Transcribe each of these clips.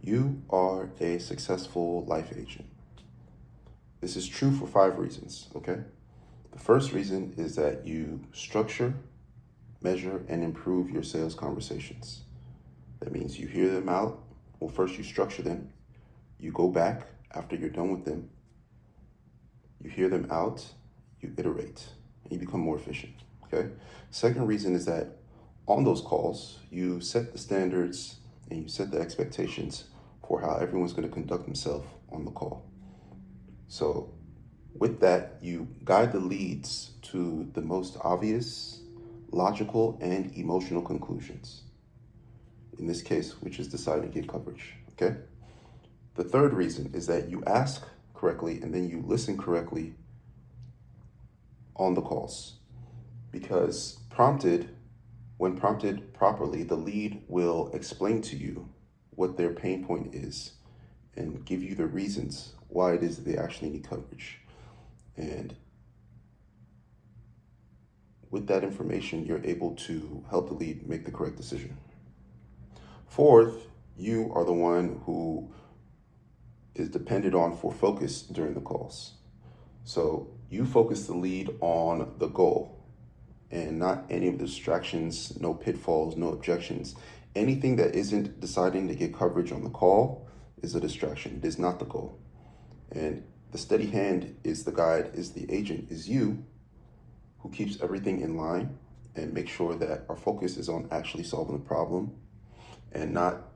You are a successful life agent. This is true for 5 reasons, okay? The first reason is that you structure, measure, and improve your sales conversations. That means you hear them out. Well, first you structure them. You go back after you're done with them. You hear them out, you iterate, and you become more efficient, okay? Second reason is that on those calls, you set the standards and you set the expectations for how everyone's going to conduct themselves on the call. So with that, you guide the leads to the most obvious, logical, and emotional conclusions. In this case, which is deciding to get coverage, okay? The third reason is that you ask correctly and then you listen correctly on the calls. Because when prompted properly, the lead will explain to you what their pain point is and give you the reasons why it is that they actually need coverage. And with that information, you're able to help the lead make the correct decision. Fourth, you are the one who is depended on for focus during the calls. So you focus the lead on the goal and not any of the distractions, no pitfalls, no objections. Anything that isn't deciding to get coverage on the call is a distraction. It is not the goal. And the steady hand is the guide, is the agent, is you who keeps everything in line and make sure that our focus is on actually solving the problem and not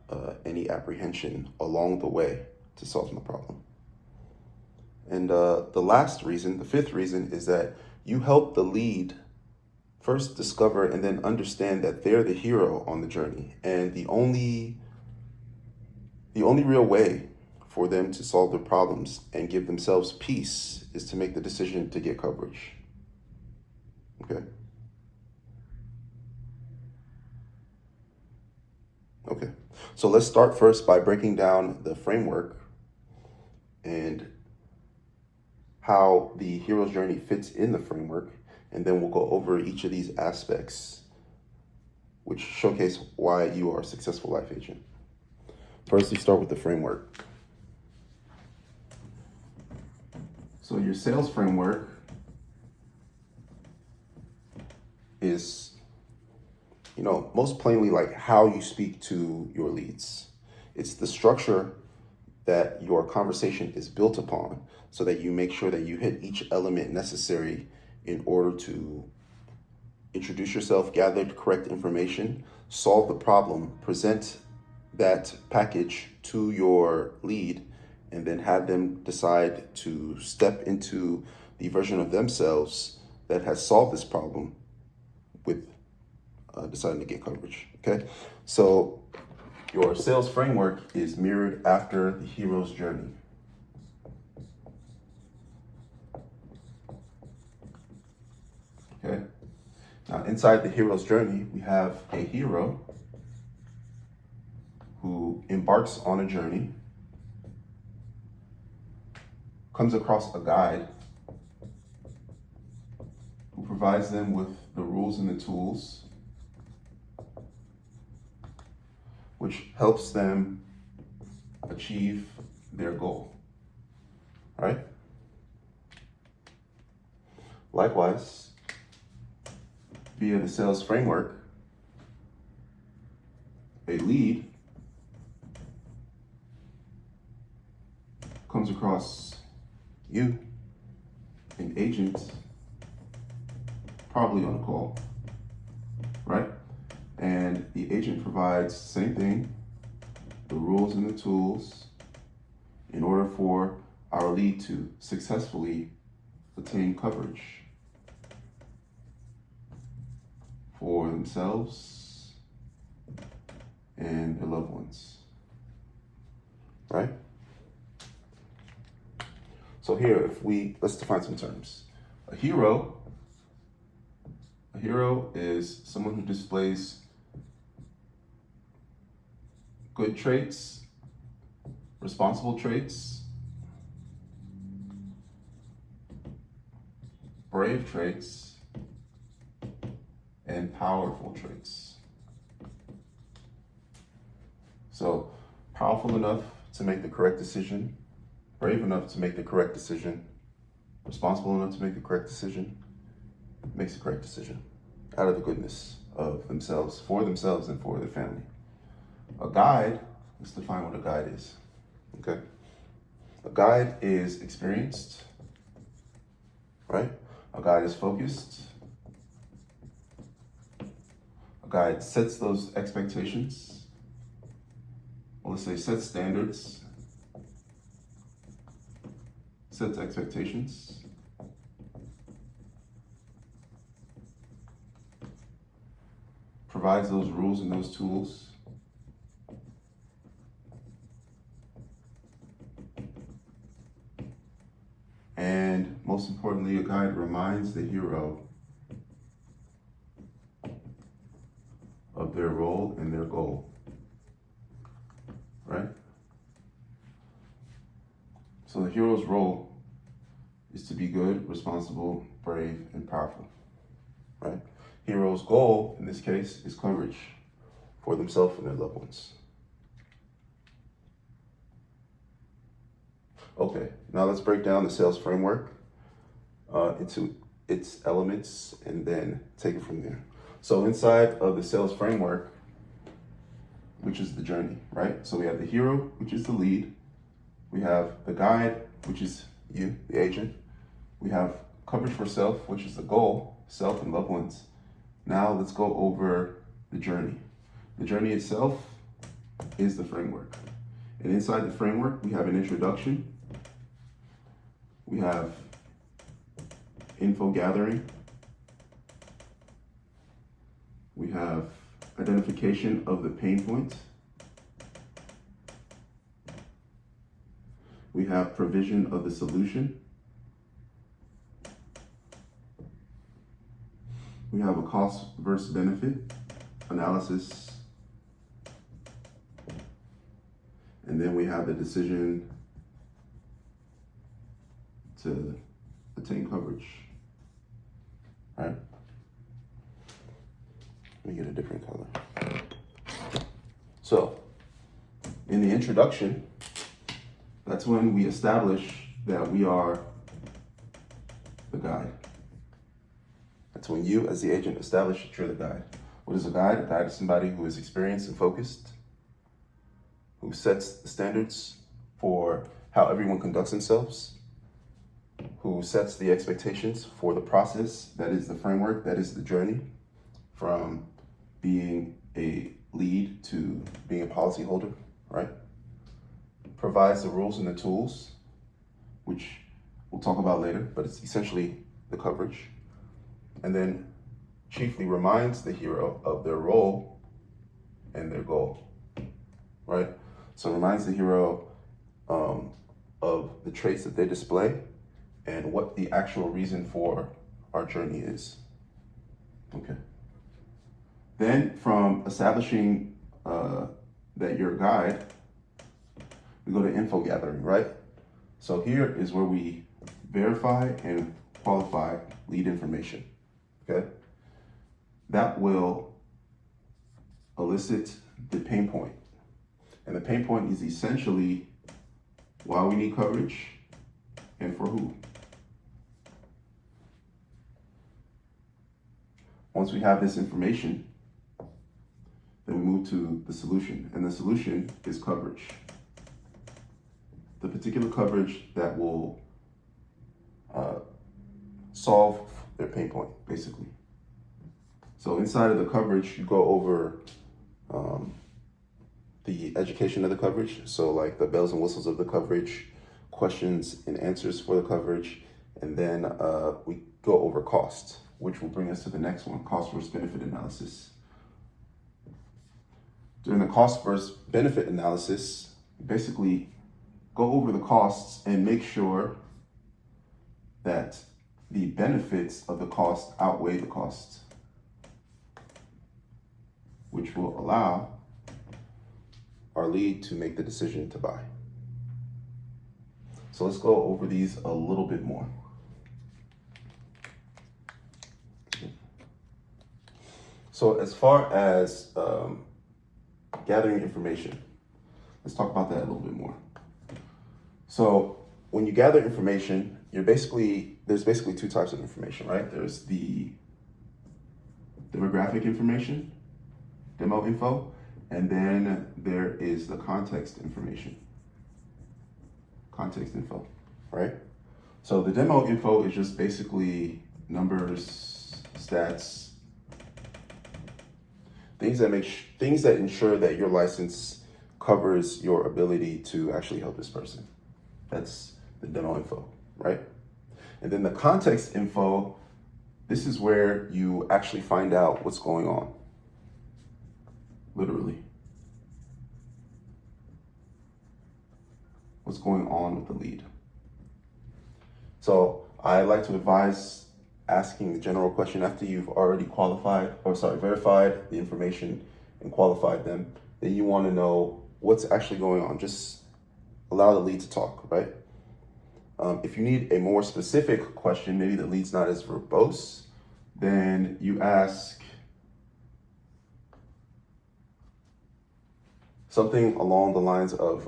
any apprehension along the way to solving the problem. And the fifth reason is that you help the lead first discover and then understand that they're the hero on the journey. And the only real way for them to solve their problems and give themselves peace is to make the decision to get coverage. Okay? Okay. So let's start first by breaking down the framework and how the hero's journey fits in the framework. And then we'll go over each of these aspects, which showcase why you are a successful life agent. First, we start with the framework. So your sales framework is, most plainly like how you speak to your leads. It's the structure that your conversation is built upon so that you make sure that you hit each element necessary in order to introduce yourself, gather the correct information, solve the problem, present that package to your lead, and then have them decide to step into the version of themselves that has solved this problem with deciding to get coverage, okay? So your sales framework is mirrored after the hero's journey. Okay. Now, inside the hero's journey, we have a hero who embarks on a journey, comes across a guide who provides them with the rules and the tools, which helps them achieve their goal, right? Likewise, via the sales framework, a lead comes across you, an agent, probably on a call, right? And the agent provides the same thing, the rules and the tools, in order for our lead to successfully attain coverage for themselves and their loved ones, right? So here, let's define some terms. A hero is someone who displays good traits, responsible traits, brave traits, and powerful traits. So powerful enough to make the correct decision, brave enough to make the correct decision, responsible enough to make the correct decision, makes the correct decision out of the goodness of themselves, and for their family. A guide, let's define what a guide is, okay? A guide is experienced, right? A guide is focused. A guide sets those expectations. Well, let's say sets standards, sets expectations, provides those rules and those tools, and most importantly, a guide reminds the hero of their role and their goal, right? So the hero's role is to be good, responsible, brave, and powerful, right? Hero's goal, in this case, is coverage for themselves and their loved ones. Okay, now let's break down the sales framework into its elements and then take it from there. So inside of the sales framework, which is the journey, right? So we have the hero, which is the lead. We have the guide, which is you, the agent. We have coverage for self, which is the goal, self and loved ones. Now let's go over the journey. The journey itself is the framework. And inside the framework, we have an introduction. We have info gathering. We have identification of the pain points. We have provision of the solution. We have a cost versus benefit analysis. And then we have the decision to attain coverage. All right. Let me get a different color. So, in the introduction, that's when we establish that we are the guide. That's when you, as the agent, establish that you're the guide. What is a guide? A guide is somebody who is experienced and focused, who sets the standards for how everyone conducts themselves, who sets the expectations for the process, that is the framework, that is the journey, from being a lead to being a policyholder, right? Provides the rules and the tools, which we'll talk about later, but it's essentially the coverage. And then chiefly reminds the hero of their role and their goal, right? So reminds the hero of the traits that they display and what the actual reason for our journey is, okay? Then from establishing that you're a guide, we go to info gathering, right? So here is where we verify and qualify lead information, okay? That will elicit the pain point. And the pain point is essentially why we need coverage and for who. Once we have this information, then we move to the solution, and the solution is coverage. The particular coverage that will solve their pain point, basically. So inside of the coverage, you go over the education of the coverage. So like the bells and whistles of the coverage, questions and answers for the coverage, and then we go over cost, which will bring us to the next one, cost versus benefit analysis. During the cost versus benefit analysis, basically go over the costs and make sure that the benefits of the cost outweigh the costs, which will allow our lead to make the decision to buy. So let's go over these a little bit more. So as far as gathering information, Let's talk about that a little bit more. So when you gather information, there's basically two types of information, right? There's the demographic information, demo info, and then there is the context information, context info, right? So the demo info is just basically numbers, stats, things that ensure that your license covers your ability to actually help this person. That's the demo info, right? And then the context info, this is where you actually find out what's going on, literally. What's going on with the lead. So I like to advise asking the general question after you've already verified the information and qualified them. Then you want to know what's actually going on. Just allow the lead to talk, right? If you need a more specific question, maybe the lead's not as verbose, then you ask something along the lines of,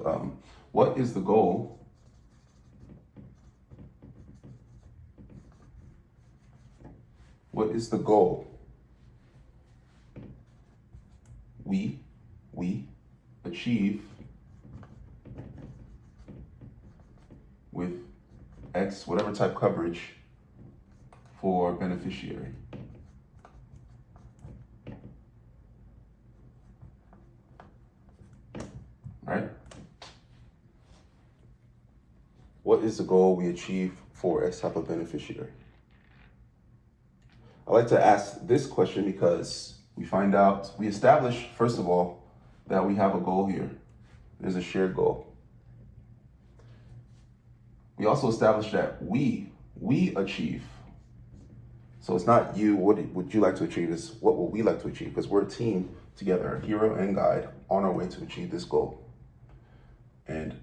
what is the goal? What is the goal we achieve with X, whatever type coverage for beneficiary? Right? What is the goal we achieve for X type of beneficiary? I like to ask this question because we establish, first of all, that we have a goal here. There's a shared goal. We also establish that we achieve. So it's not you, what would you like to achieve? It's what would we like to achieve? Because we're a team together, a hero and guide, on our way to achieve this goal. And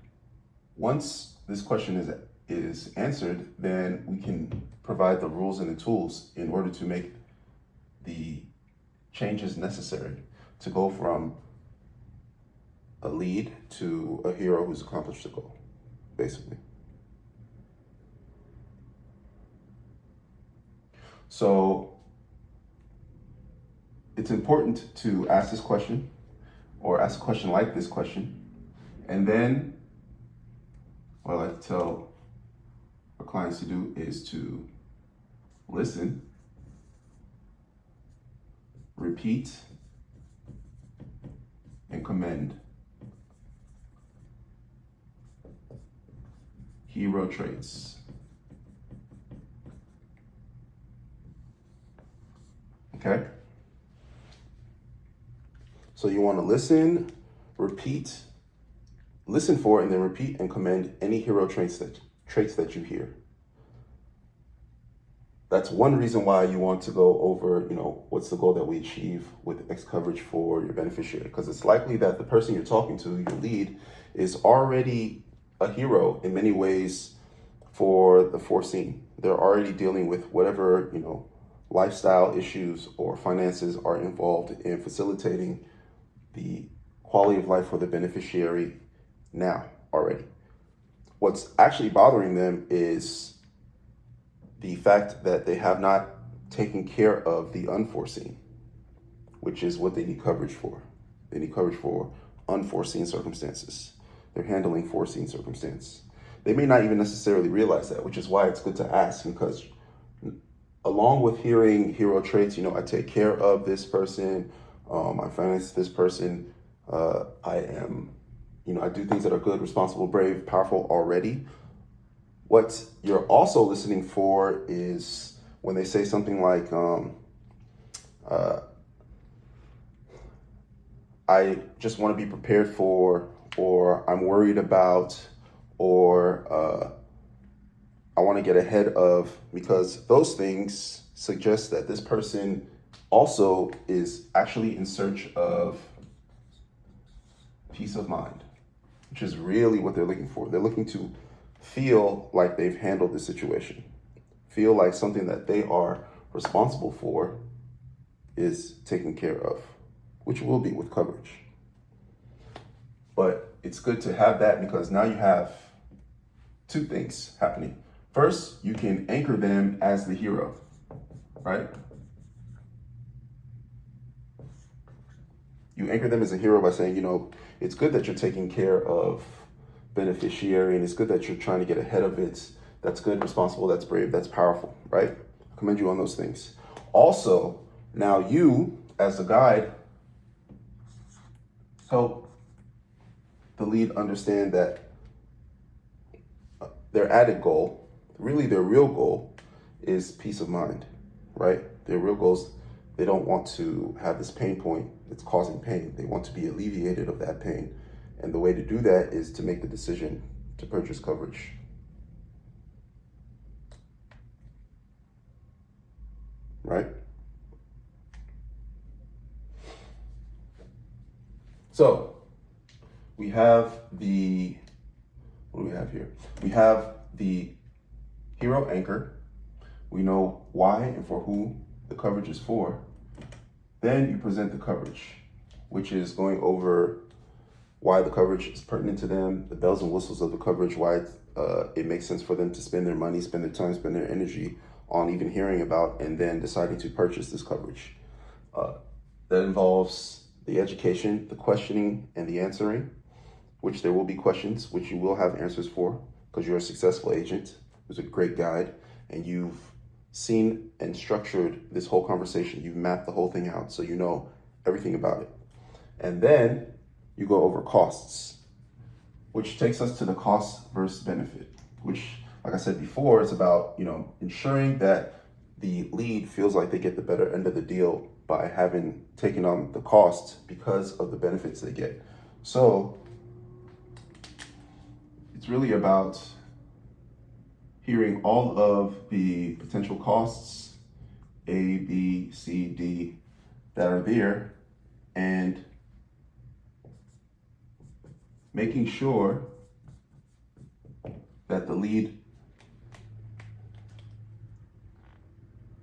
once this question is answered, then we can provide the rules and the tools in order to make the changes necessary to go from a lead to a hero who's accomplished the goal, basically. So it's important to ask this question or ask a question like this question. And then what I like to tell our clients to do is to listen, repeat, and commend. Hero traits. Okay? So you want to listen for, and then repeat and commend any hero traits that you hear. That's one reason why you want to go over, what's the goal that we achieve with X coverage for your beneficiary? Because it's likely that the person you're talking to, your lead, is already a hero in many ways for the foreseen. They're already dealing with whatever, lifestyle issues or finances are involved in facilitating the quality of life for the beneficiary now already. What's actually bothering them is the fact that they have not taken care of the unforeseen, which is what they need coverage for. They need coverage for unforeseen circumstances. They're handling foreseen circumstance. They may not even necessarily realize that, which is why it's good to ask, because along with hearing hero traits, I take care of this person, I finance this person, I do things that are good, responsible, brave, powerful already. What you're also listening for is when they say something like, I just want to be prepared for, or I'm worried about, or I want to get ahead of, because those things suggest that this person also is actually in search of peace of mind, which is really what they're looking for. They're looking to feel like they've handled the situation, feel like something that they are responsible for is taken care of, which will be with coverage. But it's good to have that because now you have two things happening. First, you can anchor them as the hero, right? You anchor them as a hero by saying, it's good that you're taking care of beneficiary, and it's good that you're trying to get ahead of it. That's good, responsible, that's brave, that's powerful, right? I commend you on those things. Also, now you, as a guide, help the lead understand that their added goal, really their real goal, is peace of mind, right? Their real goals, they don't want to have this pain point that's causing pain. They want to be alleviated of that pain. And the way to do that is to make the decision to purchase coverage. Right? So we have what do we have here? We have the hero anchor. We know why and for who the coverage is for. Then you present the coverage, which is going over why the coverage is pertinent to them, the bells and whistles of the coverage, why it makes sense for them to spend their money, spend their time, spend their energy on even hearing about and then deciding to purchase this coverage. That involves the education, the questioning, and the answering, which there will be questions, which you will have answers for because you're a successful agent who's a great guide, and you've seen and structured this whole conversation. You've mapped the whole thing out, so you know everything about it. And then you go over costs, which takes us to the cost versus benefit, which, like I said before, is about, ensuring that the lead feels like they get the better end of the deal by having taken on the cost because of the benefits they get. So it's really about hearing all of the potential costs, A, B, C, D, that are there, and making sure that the lead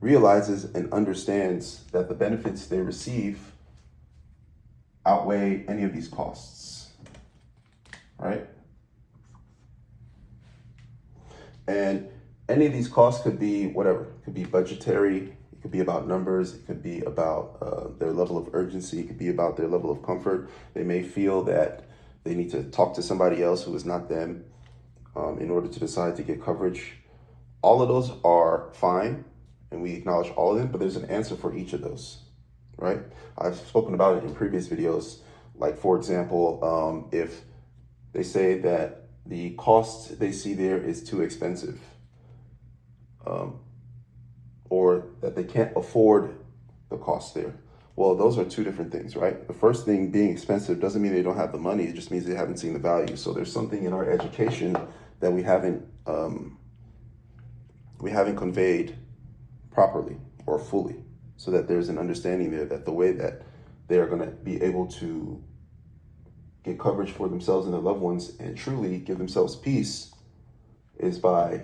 realizes and understands that the benefits they receive outweigh any of these costs, right? And any of these costs could be whatever. It could be budgetary, it could be about numbers, it could be about their level of urgency, it could be about their level of comfort. They may feel that they need to talk to somebody else who is not them in order to decide to get coverage. All of those are fine, and we acknowledge all of them, but there's an answer for each of those, right? I've spoken about it in previous videos. Like, for example, if they say that the cost they see there is too expensive, or that they can't afford the cost there. Well, those are two different things, right? The first thing, being expensive, doesn't mean they don't have the money. It just means they haven't seen the value. So there's something in our education that we haven't conveyed properly or fully, so that there's an understanding there that the way that they are going to be able to get coverage for themselves and their loved ones and truly give themselves peace is by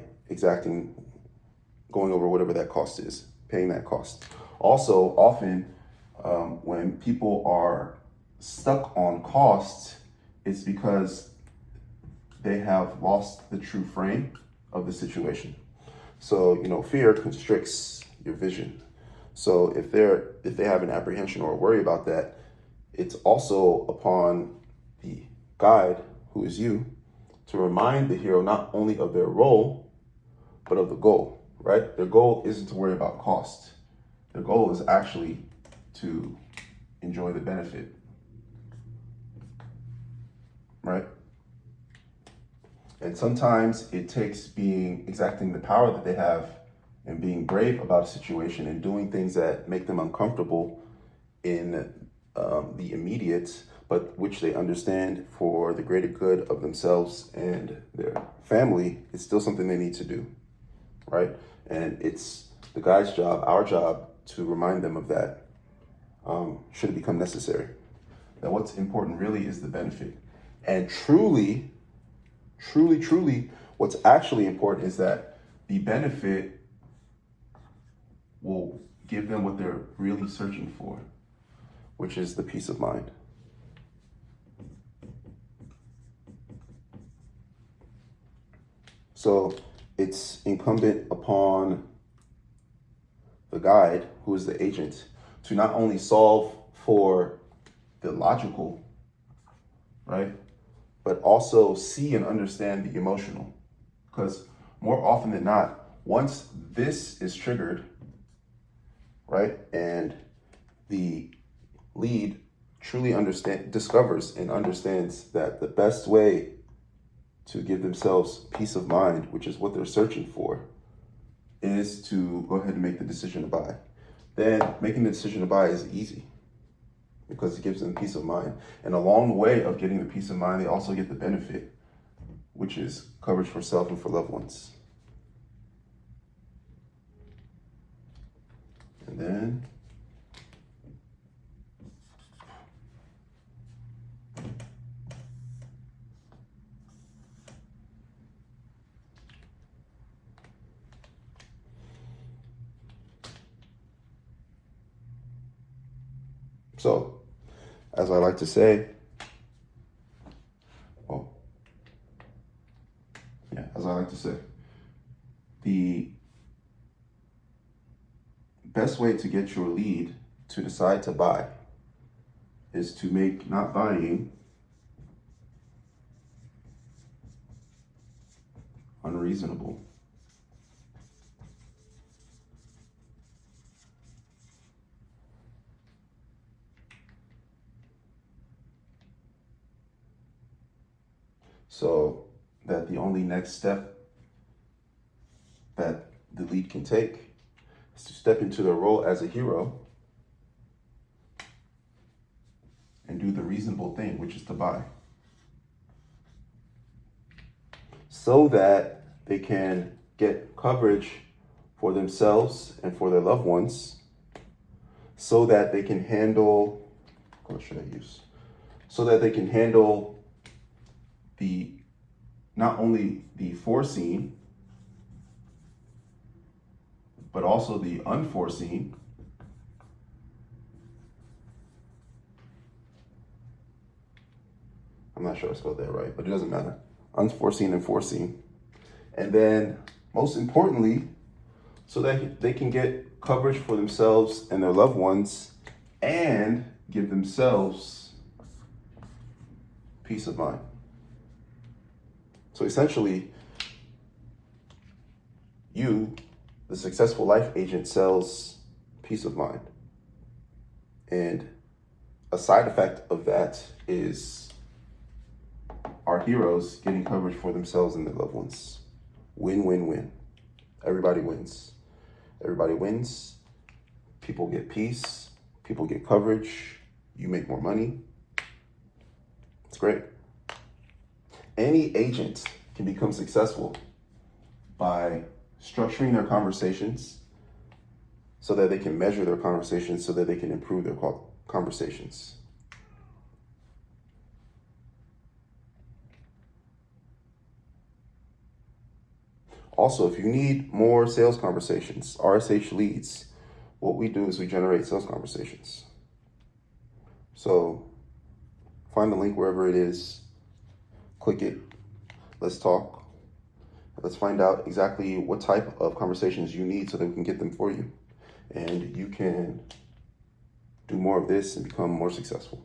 going over whatever that cost is, paying that cost. Also, often when people are stuck on costs, it's because they have lost the true frame of the situation. So, fear constricts your vision. So if they have an apprehension or a worry about that, it's also upon the guide, who is you, to remind the hero not only of their role, but of the goal, right? Their goal isn't to worry about cost. Their goal is actually to enjoy the benefit, right? And sometimes it takes exacting the power that they have and being brave about a situation and doing things that make them uncomfortable in the immediate, but which they understand for the greater good of themselves and their family. It's still something they need to do, right? And it's the guide's job, our job, to remind them of that, should it become necessary. That what's important really is the benefit. And truly, what's actually important is that the benefit will give them what they're really searching for, which is the peace of mind. So it's incumbent upon the guide, who is the agent, to not only solve for the logical, right, but also see and understand the emotional. Because more often than not, once this is triggered, right, and the lead truly discovers and understands that the best way to give themselves peace of mind, which is what they're searching for, is to go ahead and make the decision to buy. Then making the decision to buy is easy because it gives them peace of mind. And along the way of getting the peace of mind, they also get the benefit, which is coverage for self and for loved ones. And then so, as I like to say, the best way to get your lead to decide to buy is to make not buying unreasonable. So that the only next step that the lead can take is to step into their role as a hero and do the reasonable thing, which is to buy. So that they can get coverage for themselves and for their loved ones, so that they can handle, what should I use? So that they can handle not only the foreseen, but also the unforeseen. I'm not sure I spelled that right, but it doesn't matter. Unforeseen and foreseen. And then, most importantly, so that they can get coverage for themselves and their loved ones and give themselves peace of mind. So essentially, you, the successful life agent, sells peace of mind. And a side effect of that is our heroes getting coverage for themselves and their loved ones. Win, win, win. Everybody wins. Everybody wins. People get peace. People get coverage. You make more money. It's great. Any agent can become successful by structuring their conversations so that they can measure their conversations, so that they can improve their conversations. Also, if you need more sales conversations, RSH leads, what we do is we generate sales conversations. So find the link wherever it is, click it, let's talk. Let's find out exactly what type of conversations you need so that we can get them for you. And you can do more of this and become more successful.